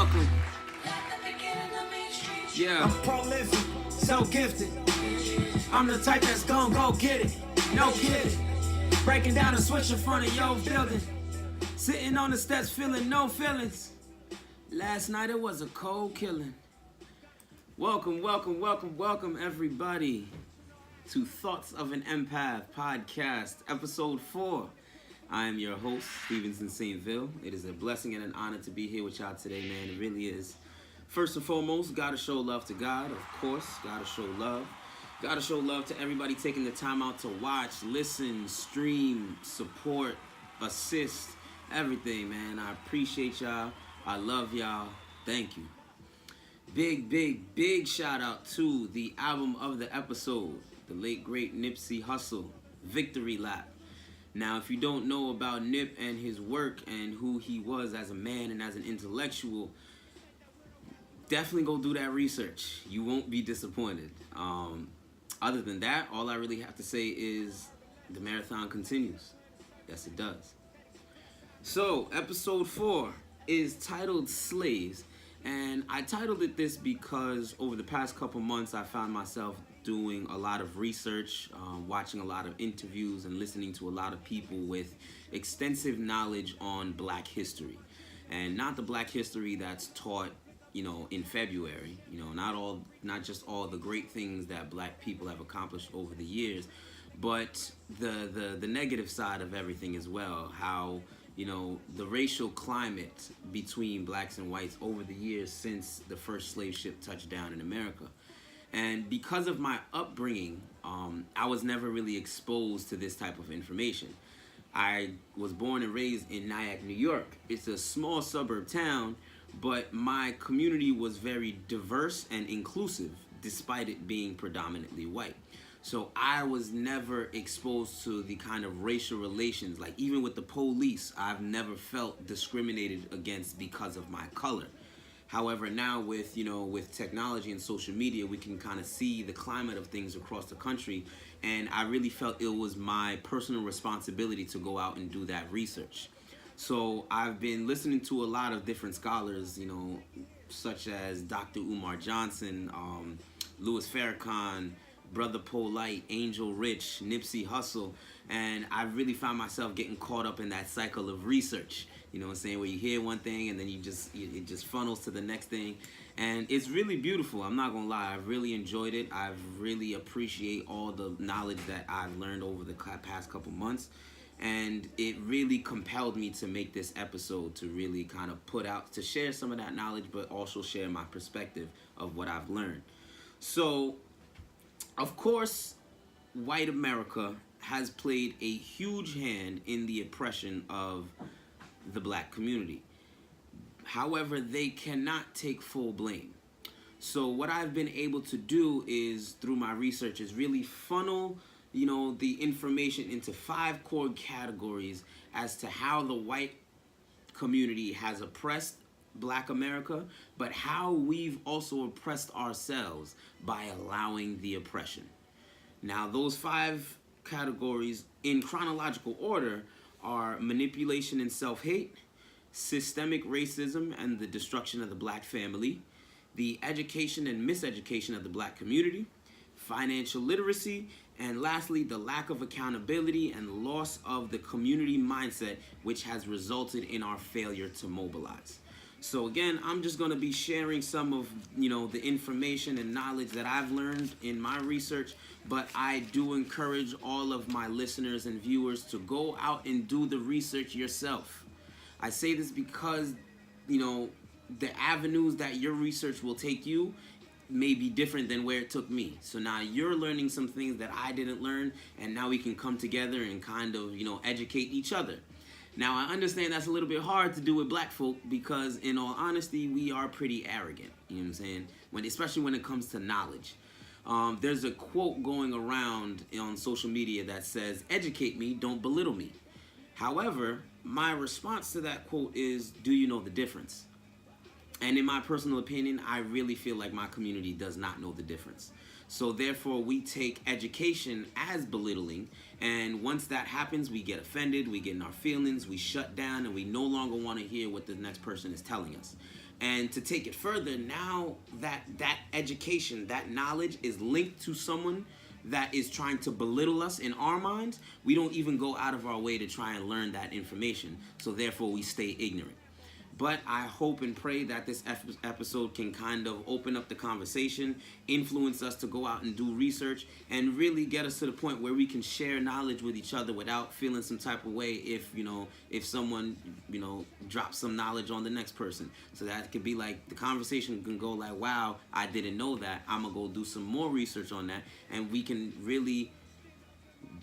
welcome. Yeah. I'm prolific, so gifted. I'm the type that's gon' go get it. No kidding. Breaking down a switch in front of your building. Sitting on the steps feeling no feelings. Last night it was a cold killing. Welcome everybody to Thoughts of an Empath podcast, episode 4. I am your host, saint-vil. It is a blessing and an honor to be here with y'all today, man. It really is. First and foremost, gotta show love to God, of course. Gotta show love. Gotta show love to everybody taking the time out to watch, listen, stream, support, assist, everything, man. I appreciate y'all. I love y'all. Thank you. Big shout out to the album of the episode, the late great Nipsey Hussle, Victory Lap. Now, if you don't know about Nip and his work and who he was as a man and as an intellectual, definitely go do that research. You won't be disappointed. Other than that, all I really have to say is the marathon continues. Yes, it does. So, episode 4 is titled Slaves. And I titled it this because over the past couple months, I found myself doing a lot of research, watching a lot of interviews, and listening to a lot of people with extensive knowledge on Black history. And not the Black history that's taught, in February. Not just all the great things that Black people have accomplished over the years, but the negative side of everything as well. How the racial climate between blacks and whites over the years since the first slave ship touched down in America. And because of my upbringing, I was never really exposed to this type of information. I was born and raised in Nyack, New York. It's a small suburb town, but my community was very diverse and inclusive, despite it being predominantly white. So I was never exposed to the kind of racial relations, like even with the police, I've never felt discriminated against because of my color. However, now with technology and social media, we can kind of see the climate of things across the country, and I really felt it was my personal responsibility to go out and do that research. So I've been listening to a lot of different scholars, such as Dr. Umar Johnson, Louis Farrakhan, Brother Polite, Angel Rich, Nipsey Hussle, and I really found myself getting caught up in that cycle of research. You know what I'm saying? Where you hear one thing and then it just funnels to the next thing. And it's really beautiful. I'm not gonna lie. I've really enjoyed it. I've really appreciate all the knowledge that I've learned over the past couple months. And it really compelled me to make this episode to really kind of to share some of that knowledge, but also share my perspective of what I've learned. So, of course, white America has played a huge hand in the oppression of the Black community. However, they cannot take full blame. So what I've been able to do is, through my research, is really funnel, the information into 5 core categories as to how the white community has oppressed Black America, but how we've also oppressed ourselves by allowing the oppression. Now, those 5 categories in chronological order are manipulation and self-hate, systemic racism and the destruction of the Black family, the education and miseducation of the Black community, financial literacy, and lastly, the lack of accountability and loss of the community mindset, which has resulted in our failure to mobilize. So again, I'm just going to be sharing some of, the information and knowledge that I've learned in my research, but I do encourage all of my listeners and viewers to go out and do the research yourself. I say this because, the avenues that your research will take you may be different than where it took me. So now you're learning some things that I didn't learn, and now we can come together and kind of, educate each other. Now, I understand that's a little bit hard to do with Black folk because, in all honesty, we are pretty arrogant, you know what I'm saying? Especially when it comes to knowledge. There's a quote going around on social media that says, "Educate me, don't belittle me." However, my response to that quote is, do you know the difference? And in my personal opinion, I really feel like my community does not know the difference. So therefore, we take education as belittling, and once that happens, we get offended, we get in our feelings, we shut down, and we no longer want to hear what the next person is telling us. And to take it further, now that education, that knowledge is linked to someone that is trying to belittle us in our minds, we don't even go out of our way to try and learn that information. So therefore, we stay ignorant. But I hope and pray that this episode can kind of open up the conversation, influence us to go out and do research, and really get us to the point where we can share knowledge with each other without feeling some type of way if someone, drops some knowledge on the next person. So that could be like, the conversation can go like, wow, I didn't know that. I'm going to go do some more research on that, and we can really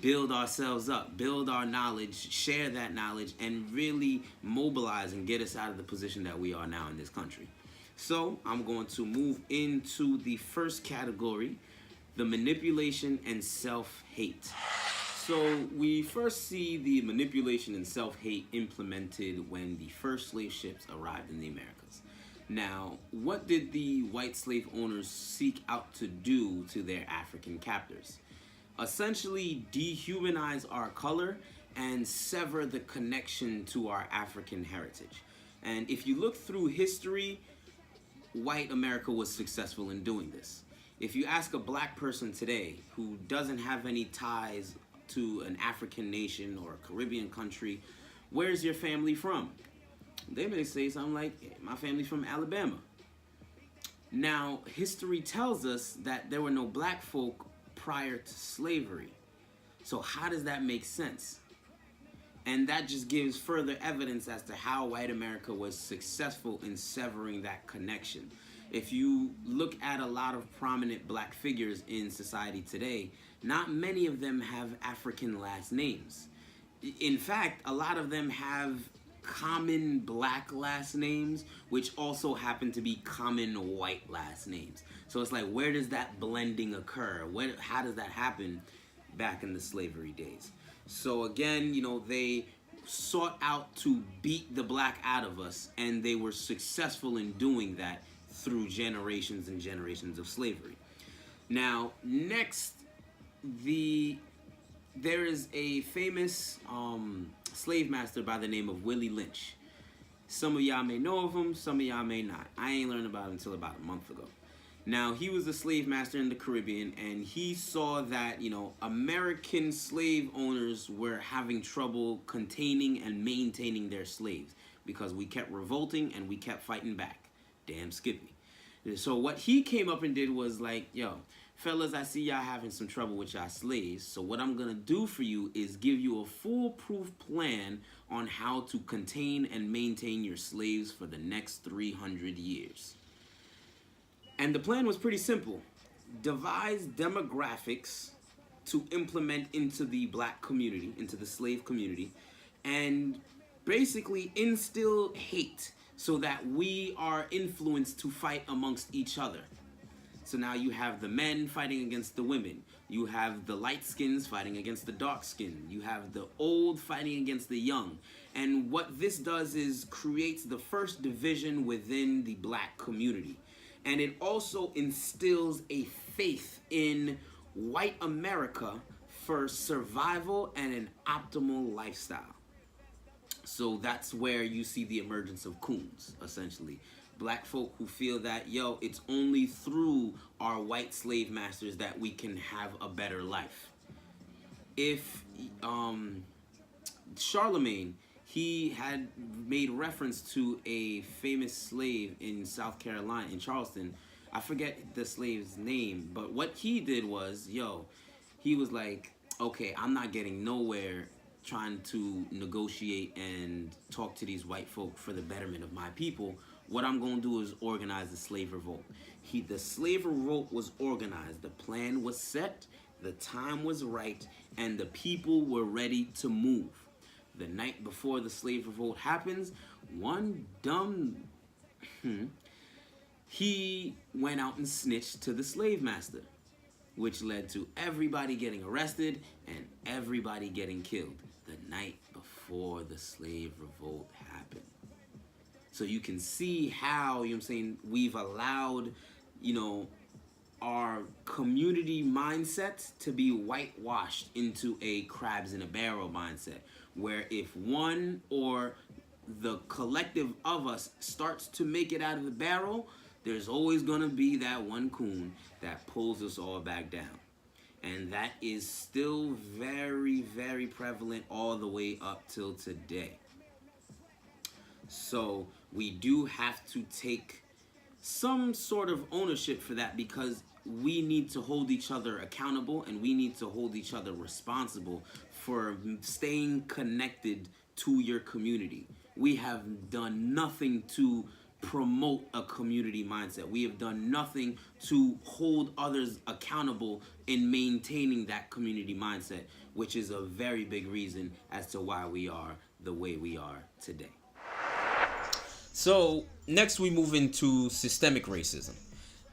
build ourselves up, build our knowledge, share that knowledge, and really mobilize and get us out of the position that we are now in this country. So I'm going to move into the first category, the manipulation and self-hate. So we first see the manipulation and self-hate implemented when the first slave ships arrived in the Americas. Now, what did the white slave owners seek out to do to their African captors? Essentially dehumanize our color and sever the connection to our African heritage. And if you look through history, white America was successful in doing this. If you ask a black person today who doesn't have any ties to an African nation or a Caribbean country, where's your family from? They may say something like, hey, my family's from Alabama. Now, history tells us that there were no black folk prior to slavery. So how does that make sense? And that just gives further evidence as to how white America was successful in severing that connection. If you look at a lot of prominent black figures in society today, not many of them have African last names. In fact, a lot of them have common black last names, which also happen to be common white last names. So it's like, where does that blending occur? How does that happen back in the slavery days? So again, they sought out to beat the black out of us, and they were successful in doing that through generations and generations of slavery. Now, next, there is a famous slave master by the name of Willie Lynch. Some of y'all may know of him, some of y'all may not. I ain't learned about him until about a month ago. Now, he was a slave master in the Caribbean, and he saw that, American slave owners were having trouble containing and maintaining their slaves because we kept revolting and we kept fighting back. Damn Skippy. So what he came up and did was like, yo, fellas, I see y'all having some trouble with y'all slaves, so what I'm going to do for you is give you a foolproof plan on how to contain and maintain your slaves for the next 300 years. And the plan was pretty simple. Devise demographics to implement into the black community, into the slave community, and basically instill hate so that we are influenced to fight amongst each other. So now you have the men fighting against the women. You have the light skins fighting against the dark skin. You have the old fighting against the young. And what this does is creates the first division within the black community. And it also instills a faith in white America for survival and an optimal lifestyle. So that's where you see the emergence of coons, essentially. Black folk who feel that, it's only through our white slave masters that we can have a better life. If Charlemagne, he had made reference to a famous slave in South Carolina, in Charleston. I forget the slave's name, but what he did was, he was like, okay, I'm not getting nowhere trying to negotiate and talk to these white folk for the betterment of my people. What I'm going to do is organize the slave revolt. The slave revolt was organized. The plan was set, the time was right, and the people were ready to move. The night before the slave revolt happens, one dumb he went out and snitched to the slave master, which led to everybody getting arrested and everybody getting killed the night before the slave revolt happened. So you can see how, we've allowed, our community mindset to be whitewashed into a crabs in a barrel mindset, where if one or the collective of us starts to make it out of the barrel, there's always going to be that one coon that pulls us all back down. And that is still very, very prevalent all the way up till today. So we do have to take some sort of ownership for that, because we need to hold each other accountable and we need to hold each other responsible for staying connected to your community. We have done nothing to promote a community mindset. We have done nothing to hold others accountable in maintaining that community mindset, which is a very big reason as to why we are the way we are today. So next we move into systemic racism.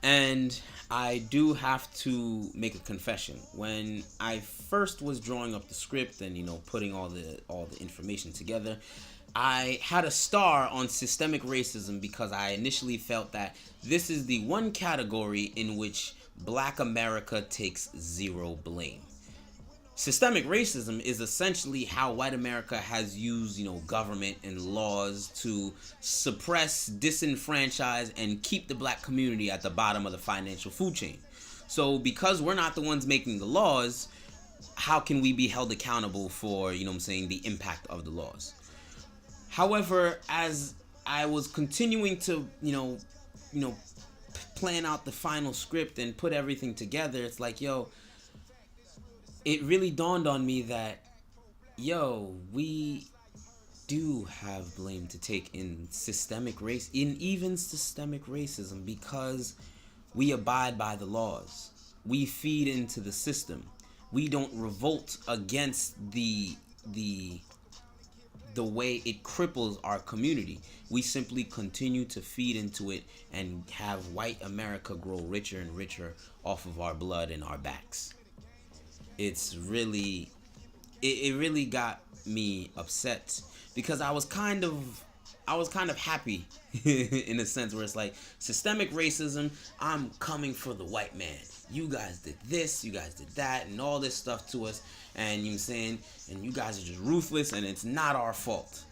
And I do have to make a confession. When I first was drawing up the script and, putting all the information together, I had a star on systemic racism because I initially felt that this is the one category in which Black America takes zero blame. Systemic racism is essentially how white America has used, government and laws to suppress, disenfranchise, and keep the black community at the bottom of the financial food chain. So because we're not the ones making the laws, how can we be held accountable for, the impact of the laws? However, as I was continuing to, plan out the final script and put everything together, it's like, it really dawned on me that, we do have blame to take in systemic racism, because we abide by the laws. We feed into the system. We don't revolt against the way it cripples our community. We simply continue to feed into it and have white America grow richer and richer off of our blood and our backs. It really got me upset, because I was kind of happy in a sense where it's like, systemic racism, I'm coming for the white man. You guys did this, you guys did that, and all this stuff to us, and and you guys are just ruthless, and it's not our fault.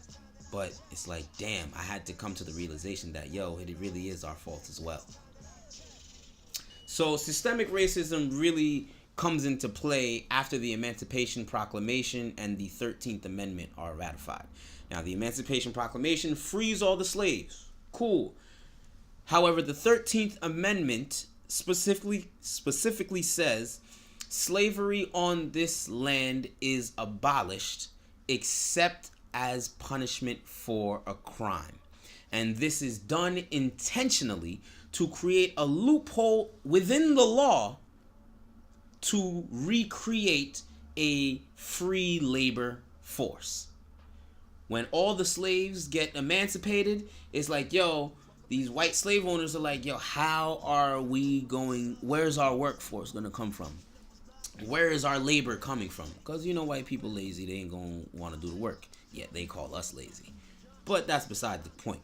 But it's like, damn, I had to come to the realization that, it really is our fault as well. So systemic racism really comes into play after the Emancipation Proclamation and the 13th Amendment are ratified. Now, the Emancipation Proclamation frees all the slaves. Cool. However, the 13th Amendment specifically says slavery on this land is abolished except as punishment for a crime. And this is done intentionally to create a loophole within the law to recreate a free labor force. When all the slaves get emancipated, it's like, these white slave owners are like, how are we where's our workforce going to come from? Where is our labor coming from? Because, white people lazy, they ain't going to want to do the work. Yet they call us lazy. But that's beside the point.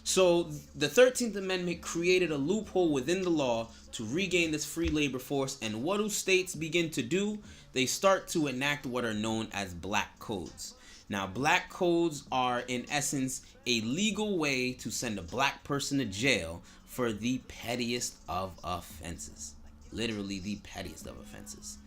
So the 13th Amendment created a loophole within the law to regain this free labor force. And what do states begin to do? They start to enact what are known as black codes. Now, black codes are, in essence, a legal way to send a black person to jail for the pettiest of offenses. Literally the pettiest of offenses.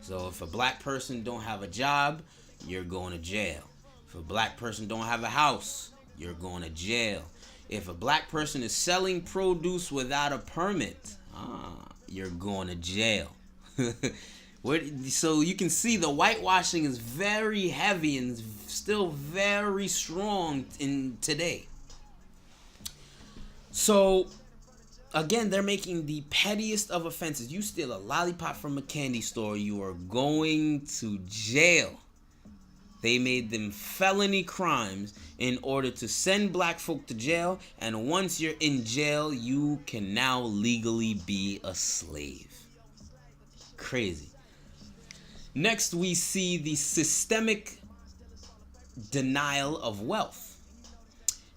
So if a black person don't have a job, you're going to jail. If a black person don't have a house, you're going to jail. If a black person is selling produce without a permit, you're going to jail. So you can see the whitewashing is very heavy and still very strong in today. So again, they're making the pettiest of offenses. You steal a lollipop from a candy store, you are going to jail. They made them felony crimes in order to send black folk to jail. And once you're in jail, you can now legally be a slave. Crazy. Next, we see the systemic denial of wealth.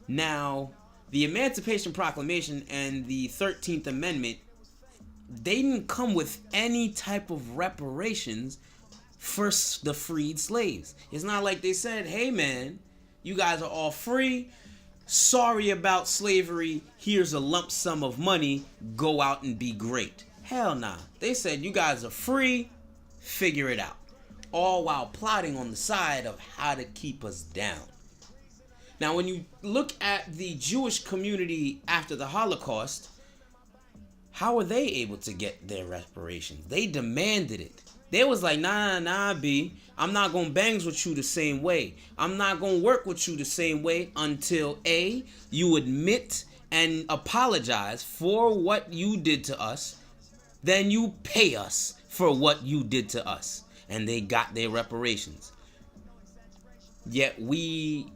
Now, the Emancipation Proclamation and the 13th Amendment, they didn't come with any type of reparations for the freed slaves. It's not like they said, hey man, You guys are all free. Sorry about slavery. Here's a lump sum of money. Go out and be great. Hell nah. They said you guys are free. Figure it out. All while plotting on the side of how to keep us down. Now, when you look at the Jewish community after the Holocaust, how were they able to get their reparations? They demanded it. They was like, nah, B. I'm not going to bangs with you the same way. I'm not going to work with you the same way until A, you admit and apologize for what you did to us. Then you pay us for what you did to us. And they got their reparations. Yet we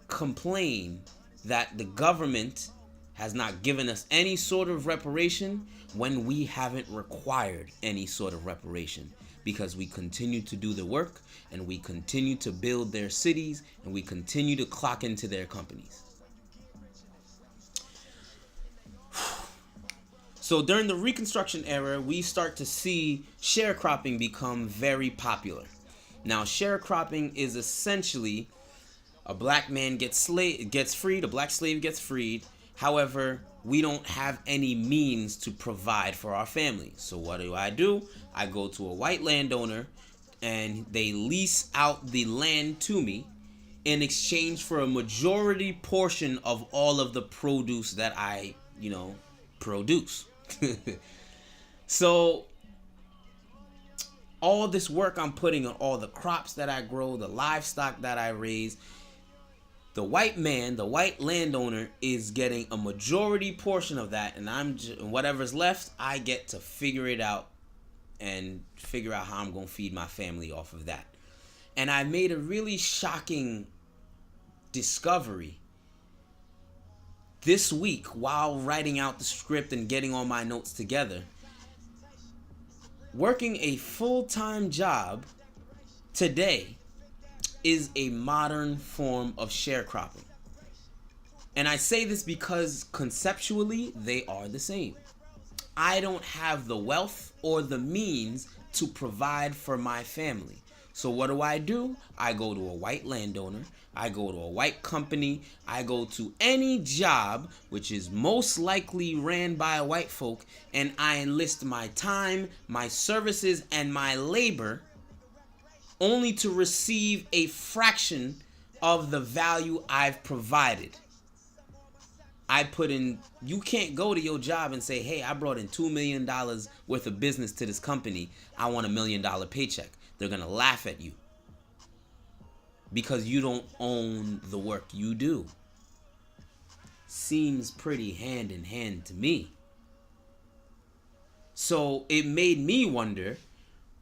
complain that the government has not given us any sort of reparation when we haven't required any sort of reparation, because we continue to do the work and we continue to build their cities and we continue to clock into their companies. So during the Reconstruction era, we start to see sharecropping become very popular. Now, sharecropping is essentially a black man gets freed, a black slave gets freed. However, we don't have any means to provide for our family. So what do? I go to a white landowner and they lease out the land to me in exchange for a majority portion of all of the produce that I, produce. So all this work I'm putting on all the crops that I grow, the livestock that I raise, the white man, the white landowner is getting a majority portion of that, and whatever's left, I get to figure it out and figure out how I'm going to feed my family off of that. And I made a really shocking discovery this week while writing out the script and getting all my notes together. Working a full-time job today is a modern form of sharecropping. And I say this because conceptually they are the same. I don't have the wealth or the means to provide for my family. So what do? I go to a white landowner, I go to a white company, I go to any job which is most likely ran by a white folk, and I enlist my time, my services, and my labor only to receive a fraction of the value I've provided. I put in, you can't go to your job and say, hey, I brought in $2 million worth of business to this company. I want $1 million paycheck. They're going to laugh at you because you don't own the work you do. Seems pretty hand in hand to me. So it made me wonder,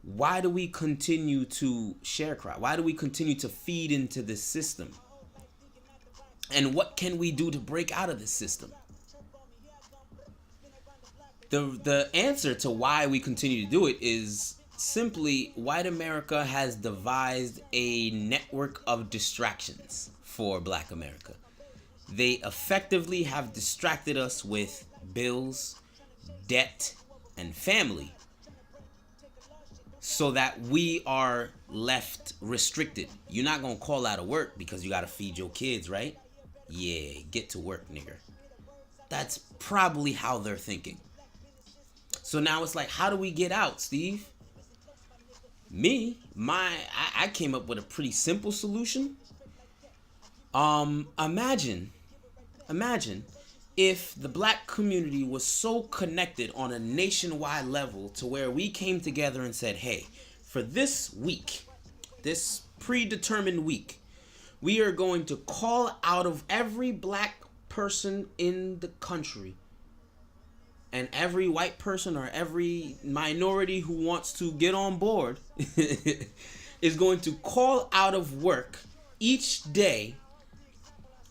why do we continue to sharecrop? Why do we continue to feed into this system? And what can we do to break out of this system? The answer to why we continue to do it is simply white America has devised a network of distractions for Black America. They effectively have distracted us with bills, debt, and family, so that we are left restricted. You're not going to call out of work because you got to feed your kids, right? Yeah, get to work, nigger. That's probably how they're thinking. So now it's like, how do we get out, Steve? I came up with a pretty simple solution. Imagine if the Black community was so connected on a nationwide level to where we came together and said, hey, for this week, this predetermined week, we are going to call out of every Black person in the country and every white person or every minority who wants to get on board is going to call out of work each day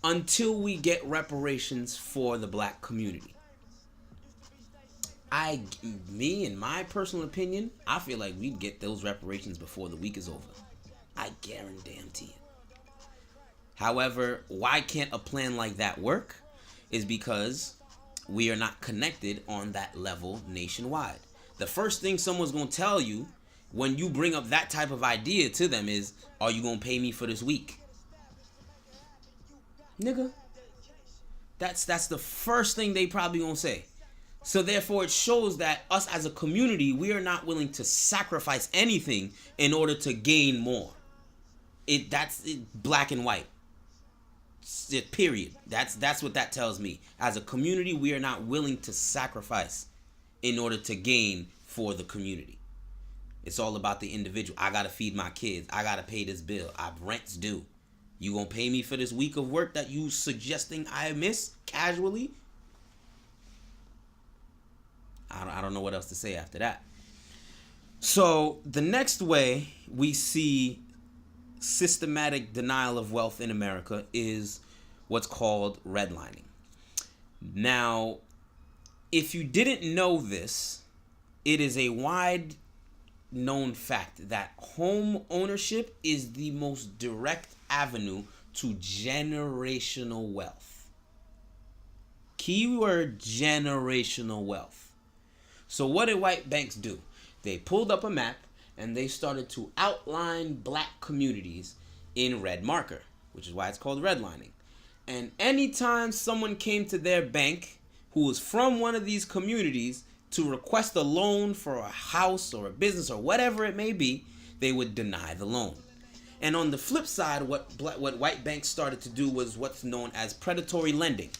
until we get reparations for the Black community. In my personal opinion, I feel like we'd get those reparations before the week is over. I guarantee it. However, why can't a plan like that work? Is because we are not connected on that level nationwide. The first thing someone's going to tell you when you bring up that type of idea to them is, are you going to pay me for this week? Nigga. That's the first thing they probably gonna say. So therefore it shows that us as a community, we are not willing to sacrifice anything in order to gain more. That's black and white. Period. That's what that tells me. As a community, we are not willing to sacrifice in order to gain for the community. It's all about the individual. I gotta feed my kids. I gotta pay this bill. Rent's due. You gonna pay me for this week of work that you suggesting I miss casually? I don't know what else to say after that. So the next way we see systematic denial of wealth in America is what's called redlining. Now, if you didn't know this, it is a wide known fact that home ownership is the most direct avenue to generational wealth. Keyword: generational wealth. So what did white banks do? They pulled up a map and they started to outline black communities in red marker, which is why it's called redlining. And anytime someone came to their bank who was from one of these communities to request a loan for a house or a business or whatever it may be, they would deny the loan. And on the flip side, what white banks started to do was what's known as predatory lending.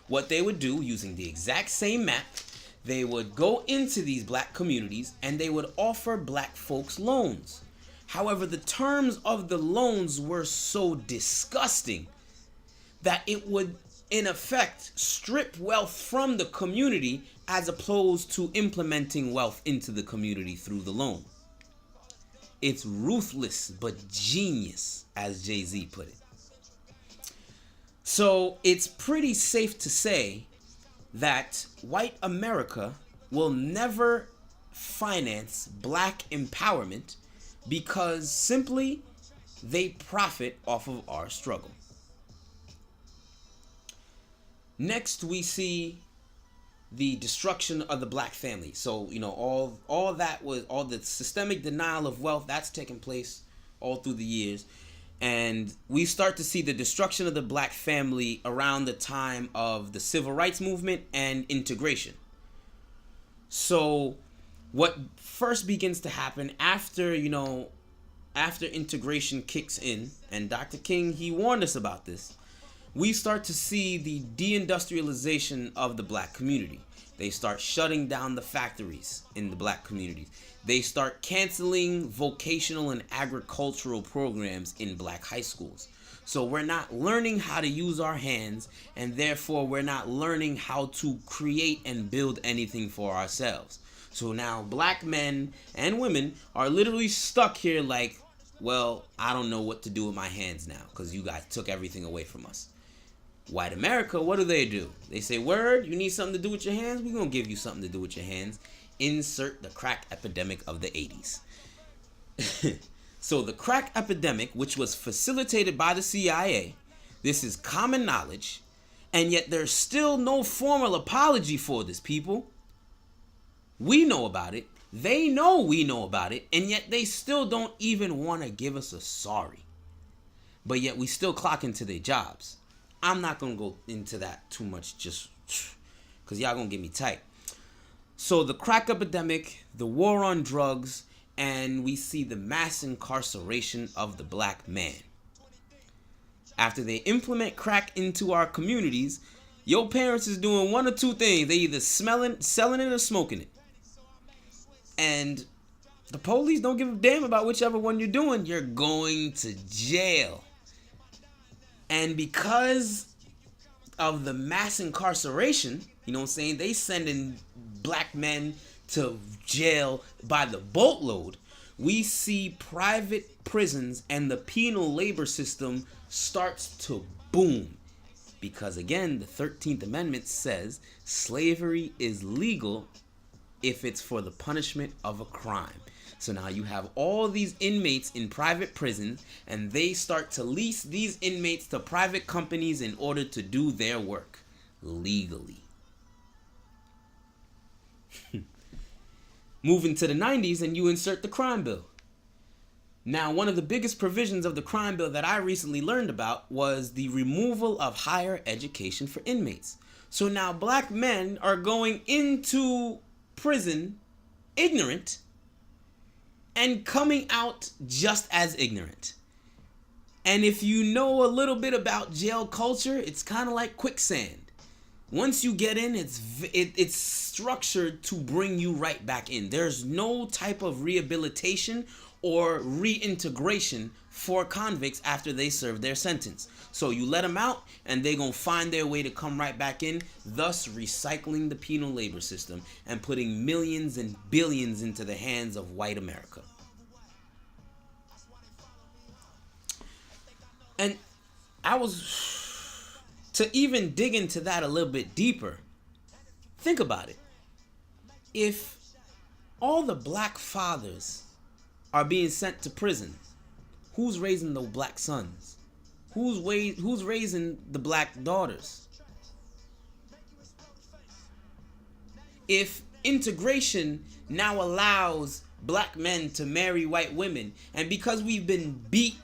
What they would do, using the exact same map, they would go into these black communities and they would offer black folks loans. However, the terms of the loans were so disgusting that it would, in effect, strip wealth from the community as opposed to implementing wealth into the community through the loan. It's ruthless but genius, as Jay-Z put it. So it's pretty safe to say that white America will never finance black empowerment because simply they profit off of our struggle. Next, we see the destruction of the black family. So, all the systemic denial of wealth that's taken place all through the years. And we start to see the destruction of the black family around the time of the civil rights movement and integration. So what first begins to happen after integration kicks in, and Dr. King, he warned us about this, we start to see the deindustrialization of the black community. They start shutting down the factories in the black communities. They start canceling vocational and agricultural programs in black high schools. So we're not learning how to use our hands, and therefore we're not learning how to create and build anything for ourselves. So now black men and women are literally stuck here like, well, I don't know what to do with my hands now because you guys took everything away from us. White America, what do? They say, word, you need something to do with your hands? We're going to give you something to do with your hands. Insert the crack epidemic of the 80s. So the crack epidemic, which was facilitated by the CIA, this is common knowledge, and yet there's still no formal apology for this, people. We know about it. They know we know about it, and yet they still don't even want to give us a sorry. But yet we still clock into their jobs. I'm not going to go into that too much just because y'all going to get me tight. So the crack epidemic, the war on drugs, and we see the mass incarceration of the black man. After they implement crack into our communities, your parents is doing one or two things. They either selling it or smoking it. And the police don't give a damn about whichever one you're doing. You're going to jail. And because of the mass incarceration, they sending black men to jail by the boatload. We see private prisons and the penal labor system starts to boom. Because again, the 13th Amendment says slavery is legal if it's for the punishment of a crime. So now you have all these inmates in private prisons, and they start to lease these inmates to private companies in order to do their work legally. Moving to the 90s, and you insert the crime bill. Now, one of the biggest provisions of the crime bill that I recently learned about was the removal of higher education for inmates. So now black men are going into prison ignorant and coming out just as ignorant. And if you know a little bit about jail culture, it's kind of like quicksand. Once you get in, it's structured to bring you right back in. There's no type of rehabilitation or reintegration for convicts after they serve their sentence. So you let them out and they're going to find their way to come right back in, thus recycling the penal labor system and putting millions and billions into the hands of white America. And to even dig into that a little bit deeper, think about it. If all the black fathers are being sent to prison, who's raising the black sons? Who's raising the black daughters? If integration now allows black men to marry white women, and because we've been beat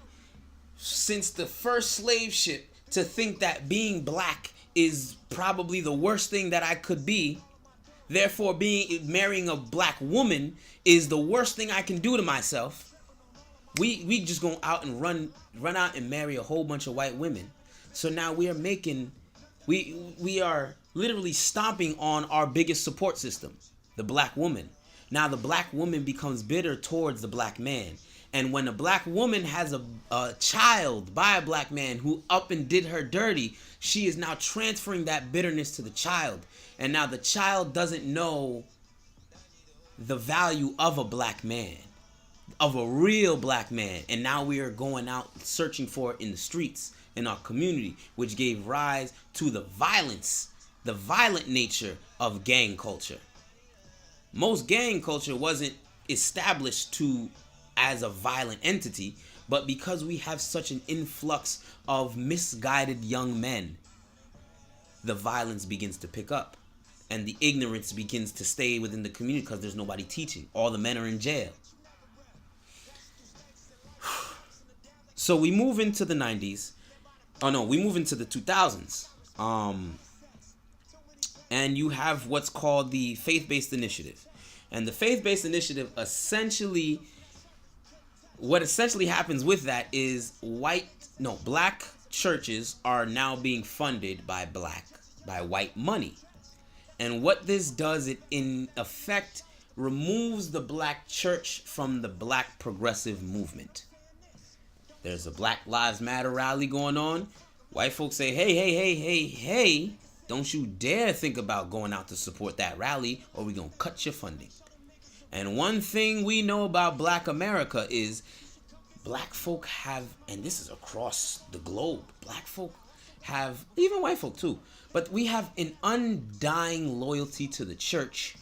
since the first slave ship to think that being black is probably the worst thing that I could be, therefore marrying a black woman is the worst thing I can do to myself, we just go out and run out and marry a whole bunch of white women. So now we are literally stomping on our biggest support system, the black woman. Now the black woman becomes bitter towards the black man. And when a black woman has a child by a black man who up and did her dirty, she is now transferring that bitterness to the child. And now the child doesn't know the value of a black man, of a real black man. And now we are going out searching for it in the streets, in our community, which gave rise to the violence, the violent nature of gang culture. Most gang culture wasn't established as a violent entity, but because we have such an influx of misguided young men, the violence begins to pick up and the ignorance begins to stay within the community because there's nobody teaching. All the men are in jail. So we move into the 90s. Oh no, we move into the 2000s. And you have what's called the faith-based initiative. And the faith-based initiative what essentially happens with that is black churches are now being funded by white money. And what this does, it in effect removes the black church from the black progressive movement. There's a Black Lives Matter rally going on. White folks say, hey, don't you dare think about going out to support that rally or we're going to cut your funding. And one thing we know about black America is black folk have, and this is across the globe, black folk have, even white folk too, but we have an undying loyalty to the church,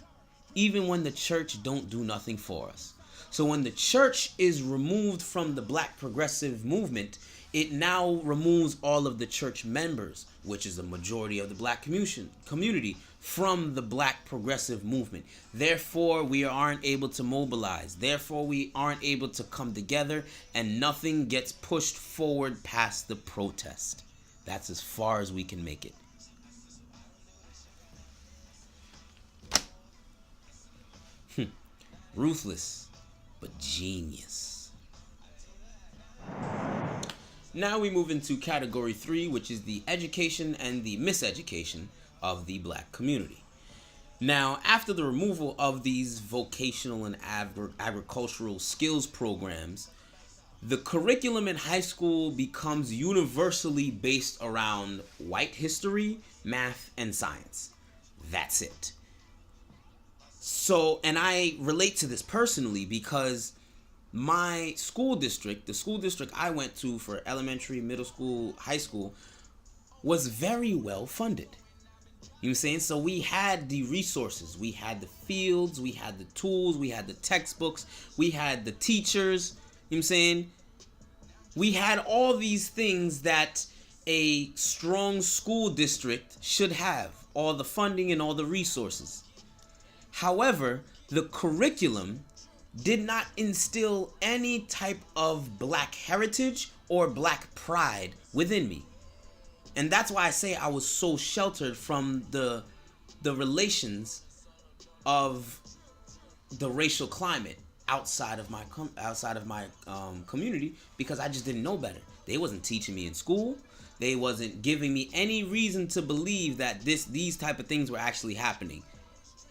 even when the church don't do nothing for us. So when the church is removed from the black progressive movement, it now removes all of the church members, which is the majority of the black community, from the black progressive movement. Therefore, we aren't able to mobilize. Therefore, we aren't able to come together, and nothing gets pushed forward past the protest. That's as far as we can make it. Ruthless, but genius. Now we move into category 3, which is the education and the miseducation of the black community. Now, after the removal of these vocational and agricultural skills programs, the curriculum in high school becomes universally based around white history, math, and science. That's it. So, and I relate to this personally because my school district, the school district I went to for elementary, middle school, high school, was very well funded. You know what I'm saying? So we had the resources, we had the fields, we had the tools, we had the textbooks, we had the teachers, you know what I'm saying? We had all these things that a strong school district should have, all the funding and all the resources. However, the curriculum did not instill any type of black heritage or black pride within me. And that's why I say I was so sheltered from the relations of the racial climate outside of my community, because I just didn't know better. They wasn't teaching me in school. They wasn't giving me any reason to believe that these type of things were actually happening.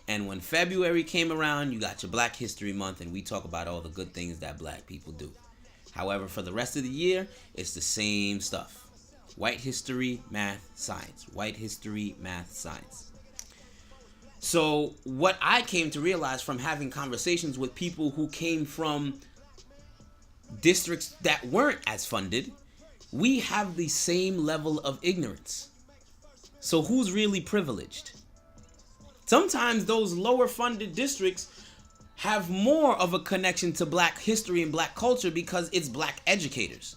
And when February came around, you got your Black History Month, and we talk about all the good things that black people do. However, for the rest of the year, it's the same stuff. White history, math, science. White history, math, science. So what I came to realize from having conversations with people who came from districts that weren't as funded, we have the same level of ignorance. So who's really privileged? Sometimes those lower funded districts have more of a connection to black history and black culture because it's black educators.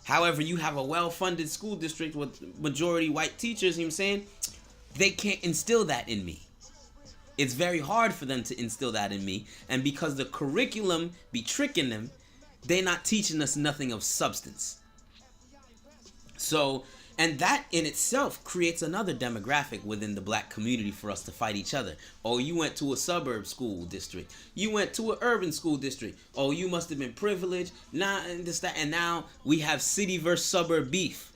However, you have a well-funded school district with majority white teachers, you know what I'm saying? They can't instill that in me. It's very hard for them to instill that in me. And because the curriculum be tricking them, they're not teaching us nothing of substance. So, and that in itself creates another demographic within the black community for us to fight each other. Oh, you went to a suburb school district. You went to an urban school district. Oh, you must have been privileged. Nah, and this, that. And now we have city versus suburb beef.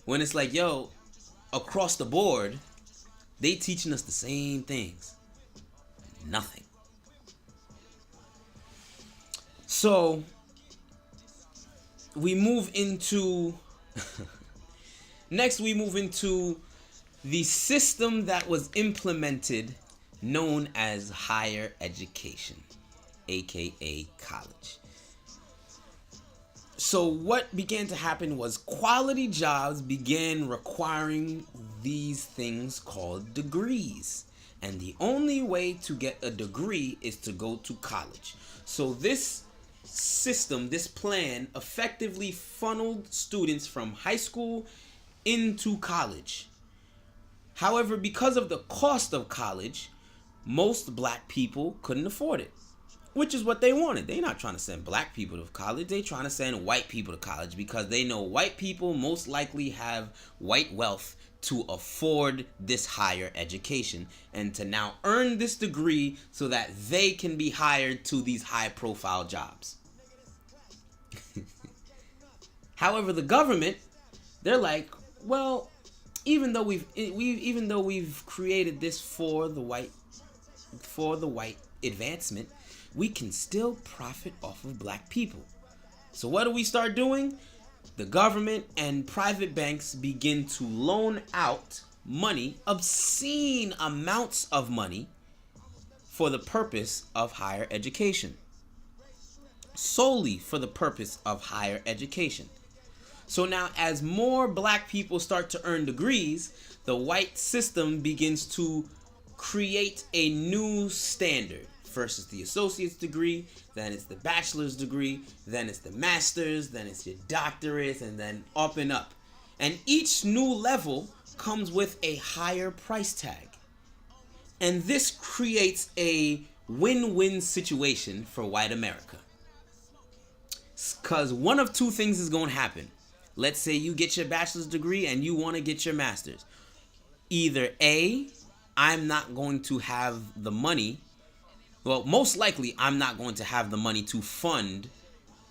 When it's like, yo, across the board, they teaching us the same things. Nothing. So we move into next we move into the system that was implemented known as higher education, aka college. So what began to happen was quality jobs began requiring these things called degrees. And the only way to get a degree is to go to college. So this system, this plan, effectively funneled students from high school into college. However, because of the cost of college, most black people couldn't afford it, which is what they wanted. They're not trying to send black people to college. They're trying to send white people to college because they know white people most likely have white wealth to afford this higher education and to now earn this degree so that they can be hired to these high-profile jobs. However, the government, they're like, well, even though we've created this for the white advancement, we can still profit off of black people. So what do we start doing? The government and private banks begin to loan out money, obscene amounts of money, for the purpose of higher education. Solely for the purpose of higher education. So now as more black people start to earn degrees, the white system begins to create a new standard. First it's the associate's degree, then it's the bachelor's degree, then it's the master's, then it's your doctorate, and then up and up. And each new level comes with a higher price tag. And this creates a win-win situation for white America. Because one of two things is going to happen. Let's say you get your bachelor's degree and you want to get your master's. Either A, I'm not going to have the money. Well, most likely, I'm not going to have the money to fund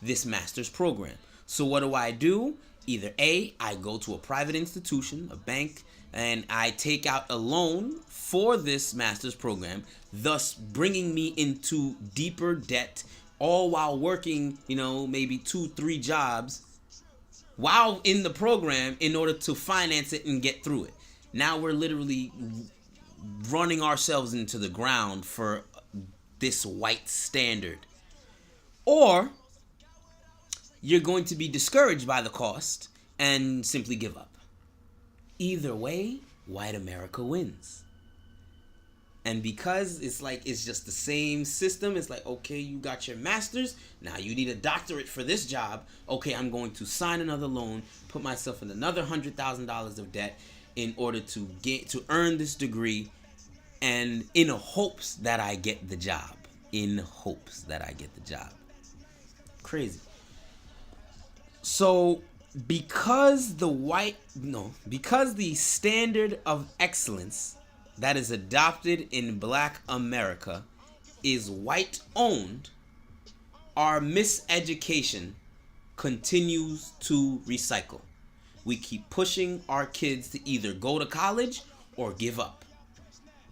this master's program. So what do? Either A, I go to a private institution, a bank, and I take out a loan for this master's program, thus bringing me into deeper debt, all while working, maybe 2-3 jobs while in the program in order to finance it and get through it. Now we're literally running ourselves into the ground for this white standard. Or you're going to be discouraged by the cost and simply give up. Either way, white America wins. And because it's just the same system, it's like, okay, you got your master's, now you need a doctorate for this job. Okay, I'm going to sign another loan, put myself in another $100,000 of debt in order to earn this degree, and in hopes that I get the job. in hopes that I get the job. Crazy. So because the standard of excellence that is adopted in Black America is white owned, our miseducation continues to recycle. We keep pushing our kids to either go to college or give up,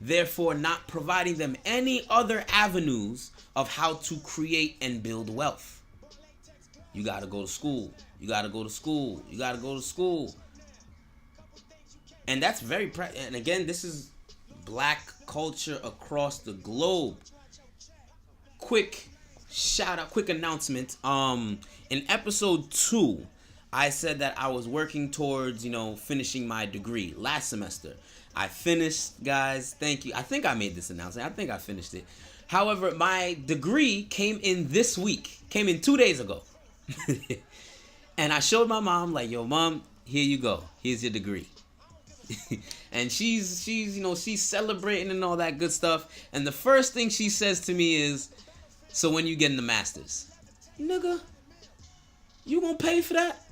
therefore not providing them any other avenues of how to create and build wealth. You gotta go to school. You gotta go to school. You gotta go to school. And that's very and again, this is Black culture across the globe. Quick shout out, quick announcement. In episode 2, I said that I was working towards, finishing my degree last semester. I finished, guys. Thank you. I think I made this announcement. I think I finished it. However, my degree came in this week. Came in 2 days ago. And I showed my mom, like, yo, Mom, here you go. Here's your degree. And she's celebrating and all that good stuff. And the first thing she says to me is, so when you getting the master's? Nigga, you gonna pay for that?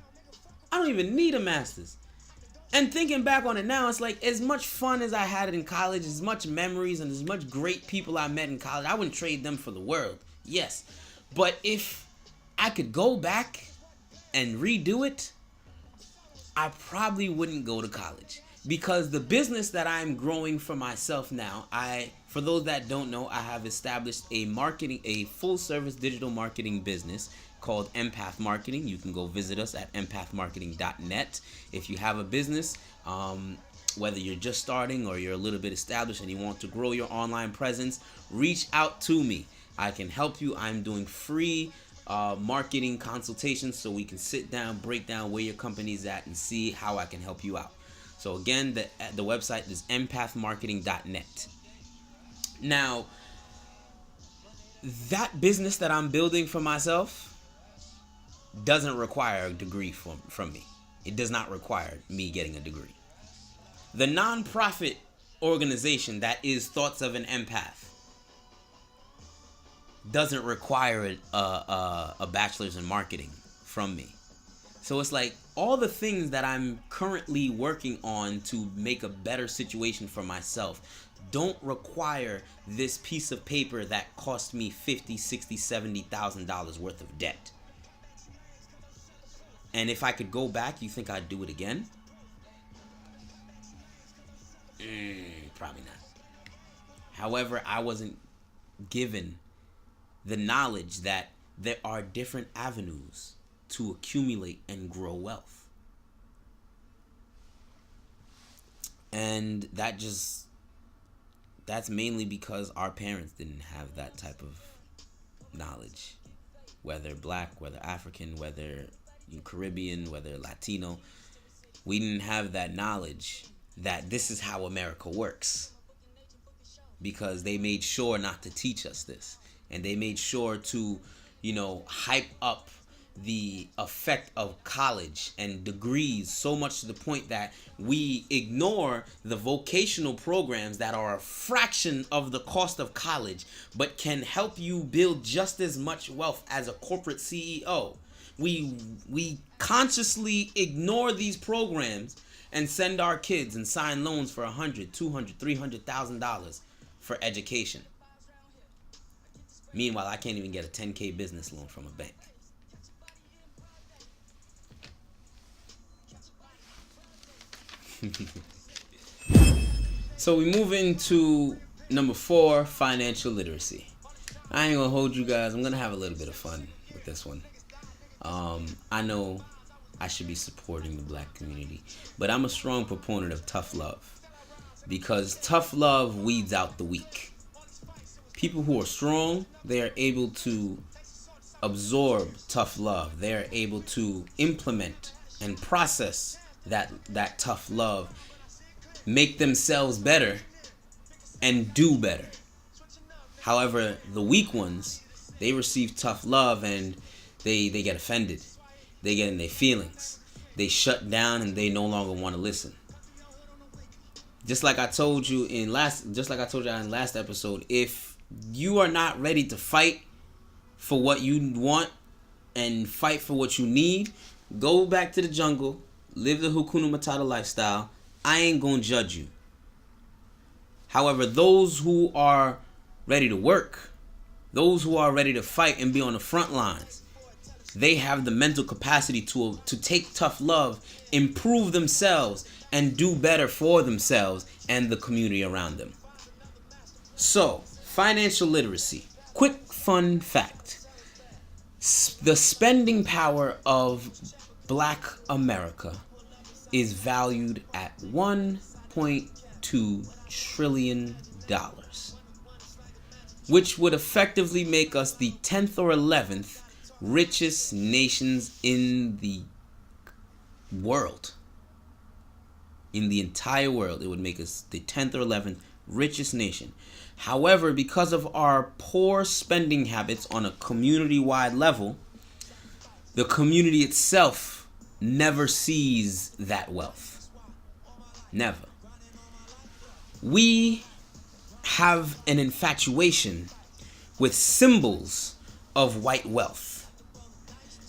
I don't even need a master's. And thinking back on it now, it's like, as much fun as I had in college, as much memories and as much great people I met in college, I wouldn't trade them for the world. Yes. But if I could go back and redo it, I probably wouldn't go to college. Because the business that I'm growing for myself now, for those that don't know, I have established a full-service digital marketing business called Empath Marketing. You can go visit us at empathmarketing.net. If you have a business, whether you're just starting or you're a little bit established and you want to grow your online presence, reach out to me. I can help you. I'm doing free marketing consultations so we can sit down, break down where your company's at, and see how I can help you out. So again, the website is empathmarketing.net. Now, that business that I'm building for myself doesn't require a degree from me. It does not require me getting a degree. The nonprofit organization that is Thoughts of an Empath doesn't require a bachelor's in marketing from me. So it's like all the things that I'm currently working on to make a better situation for myself don't require this piece of paper that cost me $50,000, $60,000, $70,000 worth of debt. And if I could go back, you think I'd do it again? Probably not. However, I wasn't given the knowledge that there are different avenues to accumulate and grow wealth. And that's mainly because our parents didn't have that type of knowledge. Whether Black, whether African, whether Caribbean, whether Latino, we didn't have that knowledge that this is how America works. Because they made sure not to teach us this. And they made sure to, hype up the effect of college and degrees so much to the point that we ignore the vocational programs that are a fraction of the cost of college but can help you build just as much wealth as a corporate CEO. We consciously ignore these programs and send our kids and sign loans for $100,000, $200,000, $300,000 for education. Meanwhile, I can't even get a $10,000 business loan from a bank. So we move into number 4, financial literacy. I ain't gonna hold you guys. I'm gonna have a little bit of fun with this one. I know I should be supporting the Black community, but I'm a strong proponent of tough love, because tough love weeds out the weak. People who are strong, they are able to absorb tough love. They are able to implement and process that tough love, make themselves better, and do better. However, the weak ones, they receive tough love and they get offended. They get in their feelings. They shut down and they no longer want to listen. Just like I told you in last episode, if you are not ready to fight for what you want and fight for what you need, go back to the jungle, live the Hakuna Matata lifestyle. I ain't gonna judge you. However, those who are ready to work, those who are ready to fight and be on the front lines, they have the mental capacity to take tough love, improve themselves, and do better for themselves and the community around them. So, financial literacy. Quick fun fact. The spending power of Black America is valued at $1.2 trillion, which would effectively make us the 10th or 11th richest nations in the world. In the entire world, it would make us the 10th or 11th richest nation. However, because of our poor spending habits on a community-wide level, the community itself never sees that wealth. Never. We have an infatuation with symbols of white wealth.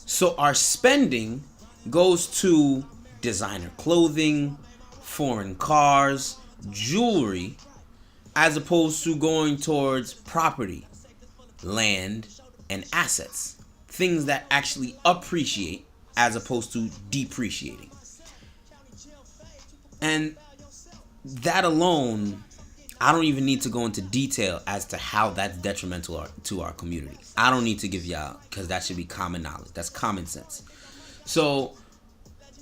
So our spending goes to designer clothing, foreign cars, jewelry, as opposed to going towards property, land, and assets. Things that actually appreciate as opposed to depreciating. And that alone, I don't even need to go into detail as to how that's detrimental to our community. I don't need to give y'all, because that should be common knowledge. That's common sense. So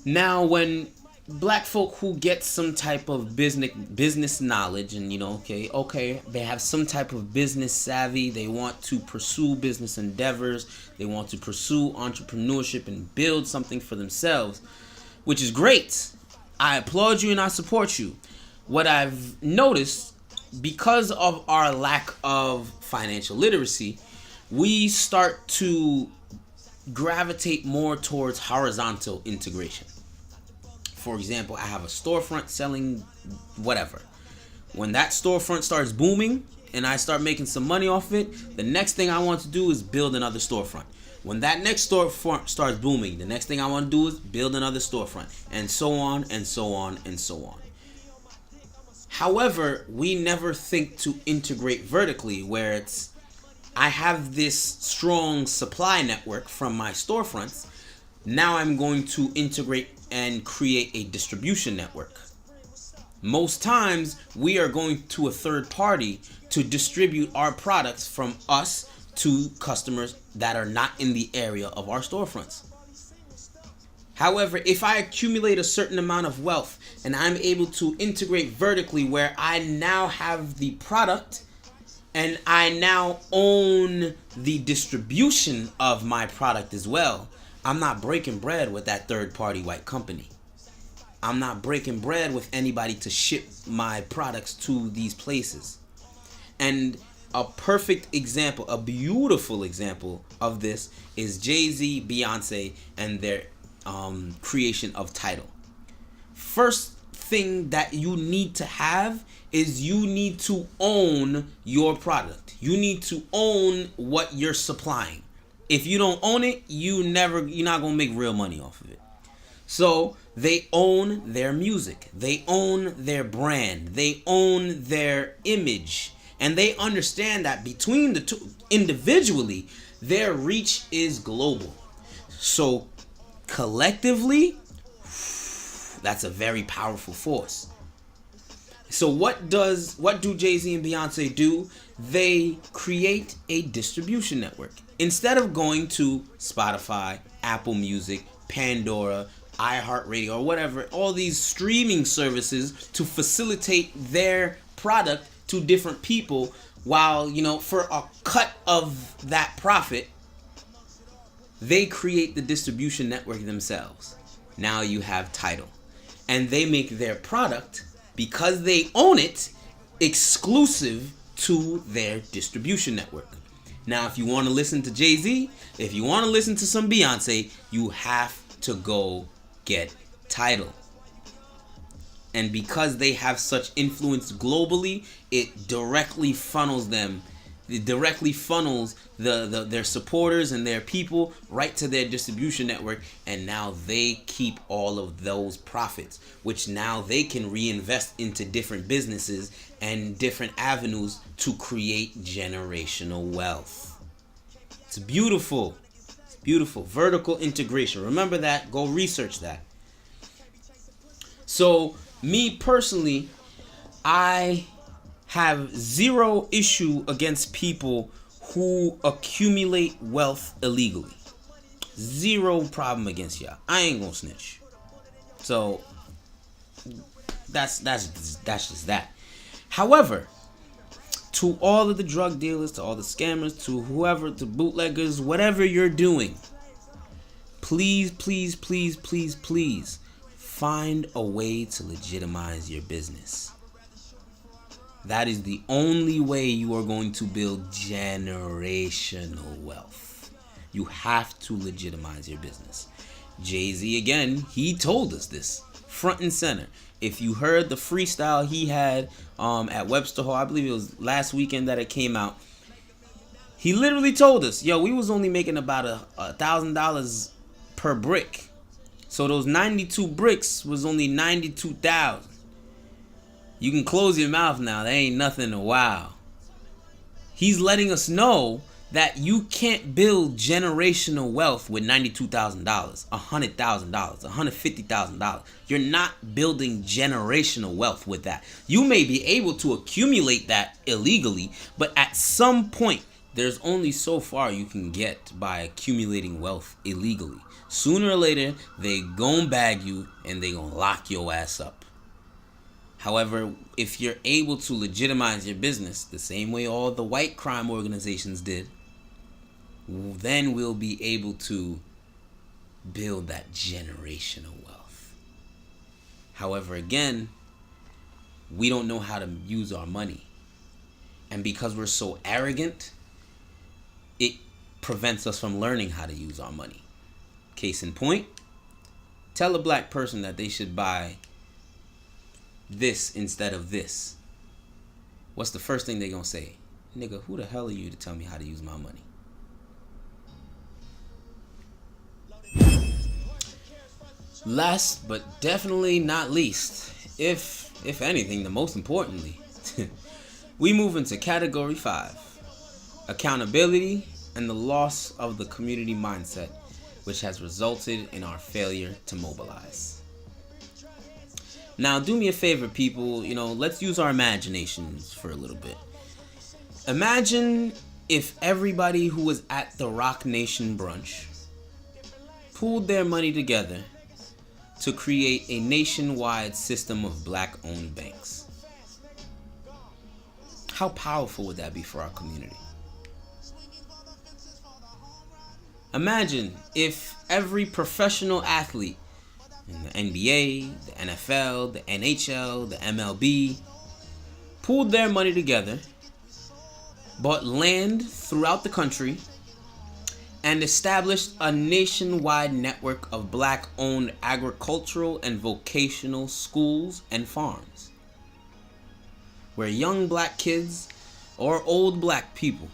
now when Black folk who get some type of business knowledge and, okay, they have some type of business savvy, they want to pursue business endeavors, they want to pursue entrepreneurship and build something for themselves, which is great. I applaud you and I support you. What I've noticed, because of our lack of financial literacy, we start to gravitate more towards horizontal integration. For example, I have a storefront selling whatever. When that storefront starts booming and I start making some money off it, the next thing I want to do is build another storefront. When that next storefront starts booming, the next thing I want to do is build another storefront, and so on and so on and so on. However, we never think to integrate vertically, where it's, I have this strong supply network from my storefronts. Now I'm going to integrate and create a distribution network. Most times, we are going to a third party to distribute our products from us to customers that are not in the area of our storefronts. However, if I accumulate a certain amount of wealth and I'm able to integrate vertically, where I now have the product and I now own the distribution of my product as well, I'm not breaking bread with that third party white company. I'm not breaking bread with anybody to ship my products to these places. And a perfect example, a beautiful example of this is Jay-Z, Beyonce, and their creation of Tidal. First thing that you need to have is you need to own your product. You need to own what you're supplying. If you don't own it, you're not gonna make real money off of it. So they own their music, they own their brand, they own their image, and they understand that between the two, individually, their reach is global. So collectively, that's a very powerful force. So what do Jay-Z and Beyonce do? They create a distribution network. Instead of going to Spotify, Apple Music, Pandora, iHeartRadio, or whatever, all these streaming services to facilitate their product to different people, while, for a cut of that profit, they create the distribution network themselves. Now you have Tidal. And they make their product, because they own it, exclusive to their distribution network. Now, if you want to listen to Jay-Z, if you want to listen to some Beyonce, you have to go get Tidal. And because they have such influence globally, it directly funnels them It directly funnels their supporters and their people right to their distribution network, and now they keep all of those profits, which now they can reinvest into different businesses and different avenues to create generational wealth. It's beautiful. It's beautiful. Vertical integration. Remember that. Go research that. So, me personally, I have zero issue against people who accumulate wealth illegally. Zero problem against y'all. I ain't gonna snitch. So that's just that. However, to all of the drug dealers, to all the scammers, to whoever, to bootleggers, whatever you're doing, please, please, please, please, please find a way to legitimize your business. That is the only way you are going to build generational wealth. You have to legitimize your business. Jay-Z, again, he told us this front and center. If you heard the freestyle he had at Webster Hall, I believe it was last weekend that it came out, he literally told us, yo, we was only making about $1,000 per brick. So those 92 bricks was only 92,000. You can close your mouth now. That ain't nothing in a while. He's letting us know that you can't build generational wealth with $92,000, $100,000, $150,000. You're not building generational wealth with that. You may be able to accumulate that illegally, but at some point, there's only so far you can get by accumulating wealth illegally. Sooner or later, they gon' bag you and they gon' lock your ass up. However, if you're able to legitimize your business the same way all the white crime organizations did, then we'll be able to build that generational wealth. However, again, we don't know how to use our money. And because we're so arrogant, it prevents us from learning how to use our money. Case in point, tell a black person that they should buy this instead of this. What's the first thing they gonna say? Nigga, who the hell are you to tell me how to use my money? Last but definitely not least, if anything, the most importantly, we move into category 5, accountability and the loss of the community mindset, which has resulted in our failure to mobilize. Now, do me a favor, people, let's use our imaginations for a little bit. Imagine if everybody who was at the Rock Nation brunch pooled their money together to create a nationwide system of black-owned banks. How powerful would that be for our community? Imagine if every professional athlete in the NBA, the NFL, the NHL, the MLB pooled their money together, bought land throughout the country, and established a nationwide network of black-owned agricultural and vocational schools and farms, where young black kids or old black people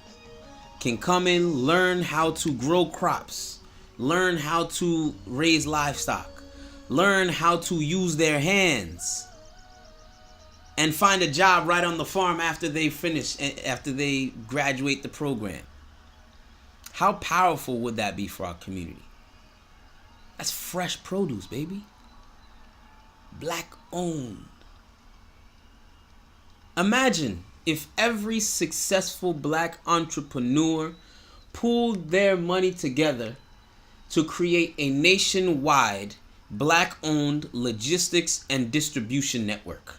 can come in, learn how to grow crops, learn how to raise livestock, learn how to use their hands, and find a job right on the farm after they finish, after they graduate the program. How powerful would that be for our community? That's fresh produce, baby. Black owned. Imagine if every successful black entrepreneur pooled their money together to create a nationwide black-owned logistics and distribution network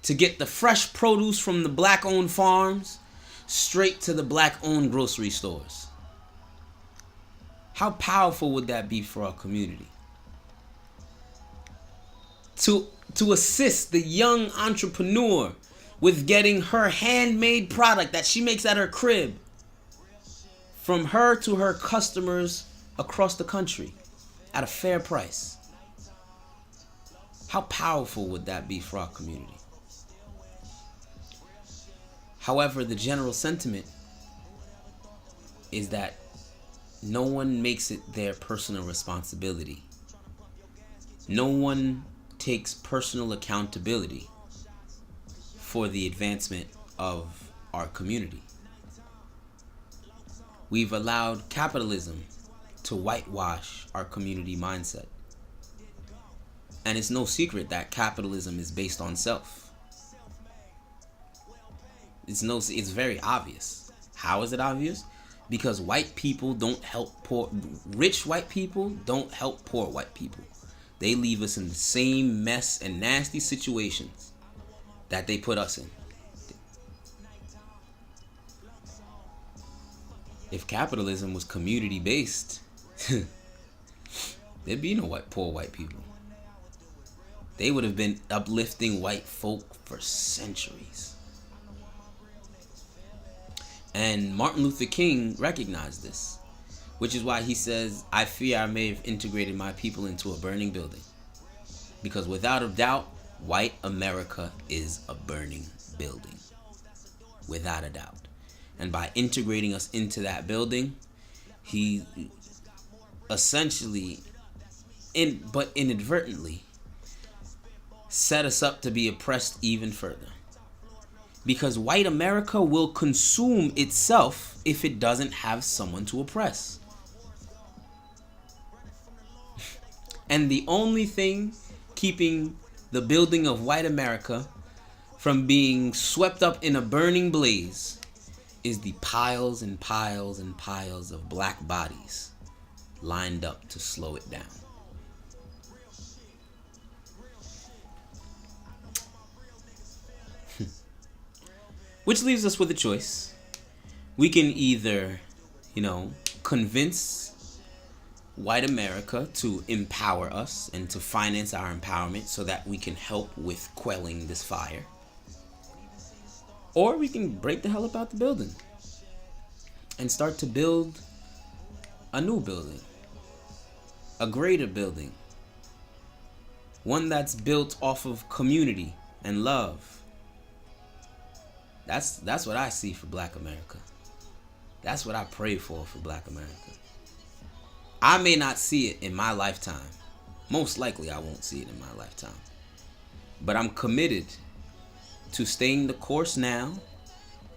to get the fresh produce from the black-owned farms straight to the black-owned grocery stores. How powerful would that be for our community? To assist the young entrepreneur with getting her handmade product that she makes at her crib from her to her customers across the country at a fair price. How powerful would that be for our community? However, the general sentiment is that no one makes it their personal responsibility. No one takes personal accountability for the advancement of our community. We've allowed capitalism to whitewash our community mindset. And it's no secret that capitalism is based on self. It's very obvious. How is it obvious? Because white people don't help rich white people don't help poor white people. They leave us in the same mess and nasty situations that they put us in. If capitalism was community based, there'd be no poor white people. They would have been uplifting white folk for centuries. And Martin Luther King recognized this, which is why he says, I fear I may have integrated my people into a burning building. Because without a doubt, white America is a burning building. Without a doubt. And by integrating us into that building, he essentially, but inadvertently, set us up to be oppressed even further. Because white America will consume itself if it doesn't have someone to oppress. And the only thing keeping the building of white America from being swept up in a burning blaze is the piles and piles and piles of black bodies lined up to slow it down. Which leaves us with a choice. We can either, convince white America to empower us and to finance our empowerment so that we can help with quelling this fire. Or we can break the hell up out the building and start to build a new building, a greater building, one that's built off of community and love. That's what I see for Black America. That's what I pray for Black America. I may not see it in my lifetime. Most likely I won't see it in my lifetime. But I'm committed to staying the course now,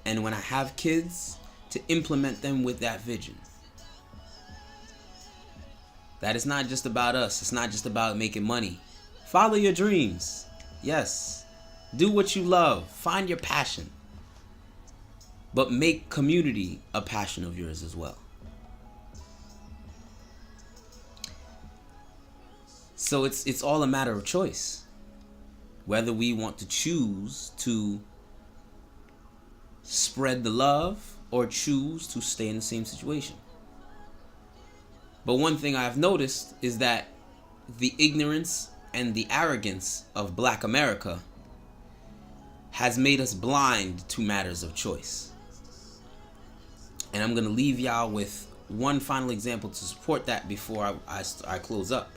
and when I have kids, to implement them with that vision. That it's not just about us. It's not just about making money. Follow your dreams. Yes. Do what you love. Find your passion. But make community a passion of yours as well. So it's all a matter of choice. Whether we want to choose to spread the love or choose to stay in the same situation. But one thing I've noticed is that the ignorance and the arrogance of Black America has made us blind to matters of choice. And I'm going to leave y'all with one final example to support that before I close up.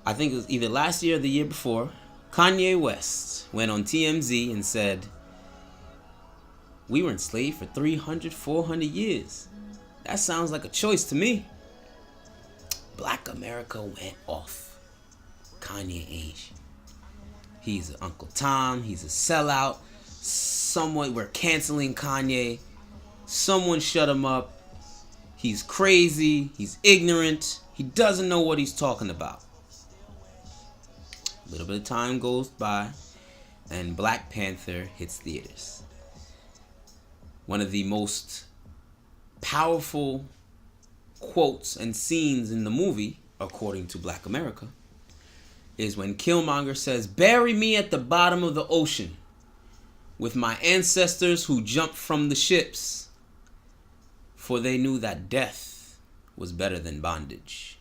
I think it was either last year or the year before, Kanye West went on TMZ and said, we were enslaved for 300, 400 years. That sounds like a choice to me. Black America went off. Kanye ain't. He's Uncle Tom. He's a sellout. We're canceling Kanye. Someone shut him up. He's crazy. He's ignorant. He doesn't know what he's talking about. A little bit of time goes by, and Black Panther hits theaters. One of the most powerful quotes and scenes in the movie, according to Black America, is when Killmonger says, "Bury me at the bottom of the ocean with my ancestors who jumped from the ships, for they knew that death was better than bondage."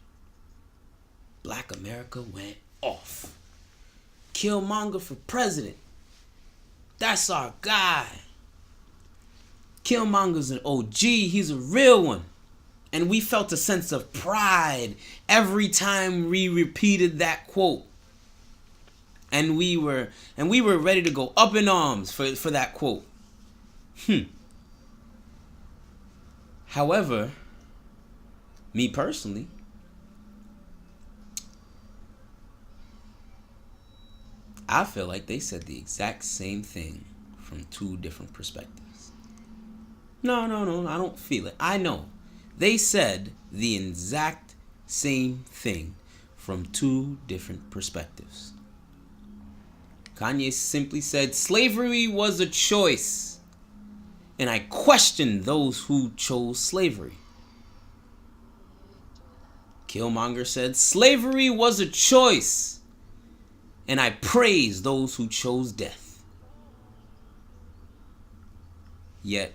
Black America went off. Killmonger for president. That's our guy. Killmonger's an OG. He's a real one. And we felt a sense of pride every time we repeated that quote. And we were ready to go up in arms for that quote. However, me personally, I feel like they said the exact same thing from two different perspectives. No, I don't feel it. I know. They said the exact same thing from two different perspectives. Kanye simply said slavery was a choice, and I question those who chose slavery. Killmonger said slavery was a choice, and I praise those who chose death. Yet,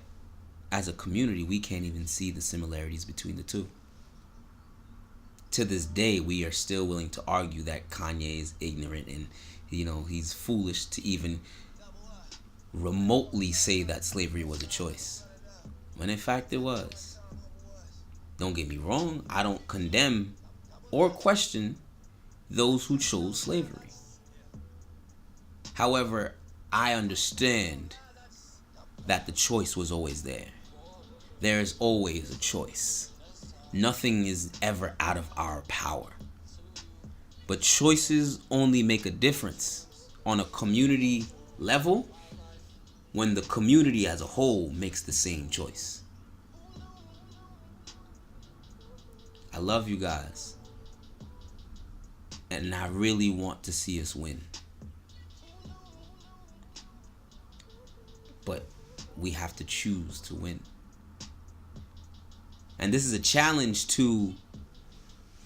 as a community, we can't even see the similarities between the two. To this day, we are still willing to argue that Kanye is ignorant and, he's foolish to even remotely say that slavery was a choice, when in fact it was. Don't get me wrong, I don't condemn or question those who chose slavery. However, I understand that the choice was always there. There is always a choice. Nothing is ever out of our power. But choices only make a difference on a community level when the community as a whole makes the same choice. I love you guys. And I really want to see us win. But we have to choose to win. And this is a challenge to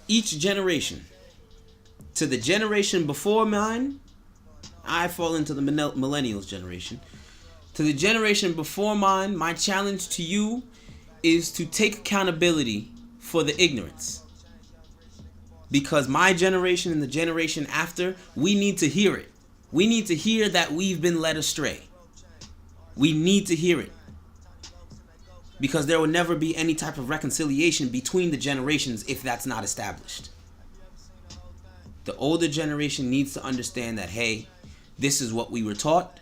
each generation. To the generation before mine, I fall into the millennials generation. To the generation before mine, my challenge to you is to take accountability for the ignorance. Because my generation and the generation after, we need to hear it. We need to hear that we've been led astray. We need to hear it. Because there will never be any type of reconciliation between the generations if that's not established. The older generation needs to understand that, hey, this is what we were taught,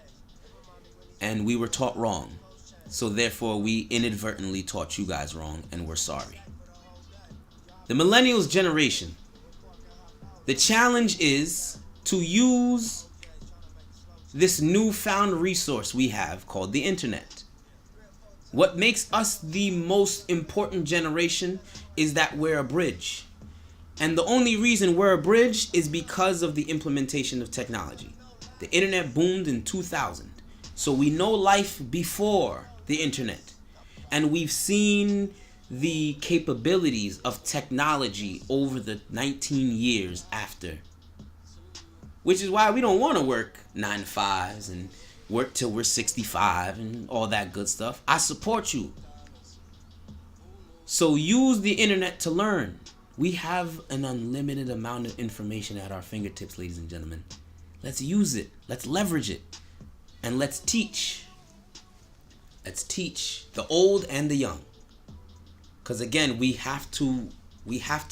and we were taught wrong. So therefore, we inadvertently taught you guys wrong, and we're sorry. The millennials generation, the challenge is to use this newfound resource we have called the internet. What makes us the most important generation is that we're a bridge. And the only reason we're a bridge is because of the implementation of technology. The internet boomed in 2000. So we know life before the internet. And we've seen the capabilities of technology over the 19 years after. Which is why we don't want to work 9 to 5s and work till we're 65 and all that good stuff. I support you. So use the internet to learn. We have an unlimited amount of information at our fingertips, ladies and gentlemen. Let's use it. Let's leverage it. And let's teach. Let's teach the old and the young. Because again, we have to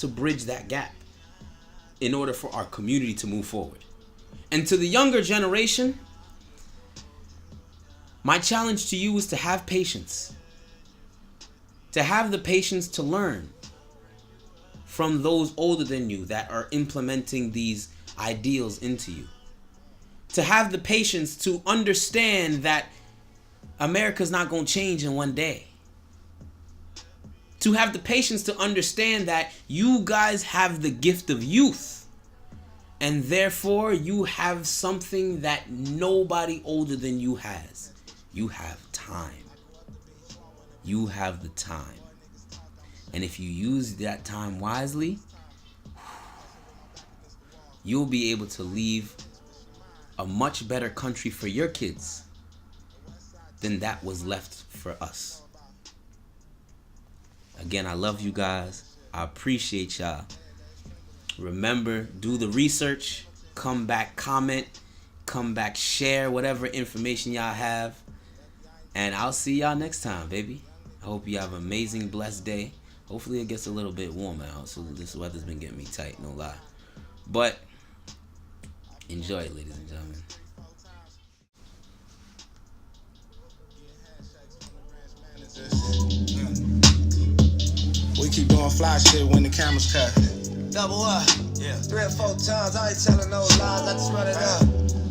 bridge that gap in order for our community to move forward. And to the younger generation, my challenge to you is to have patience. To have the patience to learn from those older than you that are implementing these ideals into you. To have the patience to understand that America's not going to change in one day. To have the patience to understand that you guys have the gift of youth. And therefore, you have something that nobody older than you has. You have time. You have the time. And if you use that time wisely, you'll be able to leave a much better country for your kids than that was left for us. Again, I love you guys. I appreciate y'all. Remember, do the research, come back, comment, come back, share whatever information y'all have. And I'll see y'all next time, baby. I hope you have an amazing, blessed day. Hopefully it gets a little bit warmer out, so this weather's been getting me tight, no lie. But Enjoy it, ladies and gentlemen. We keep doing fly shit when the camera's cut. Double up, yeah. 3 or 4 times, I ain't telling no lies, I just run it up.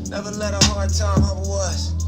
Never let a hard time humble us.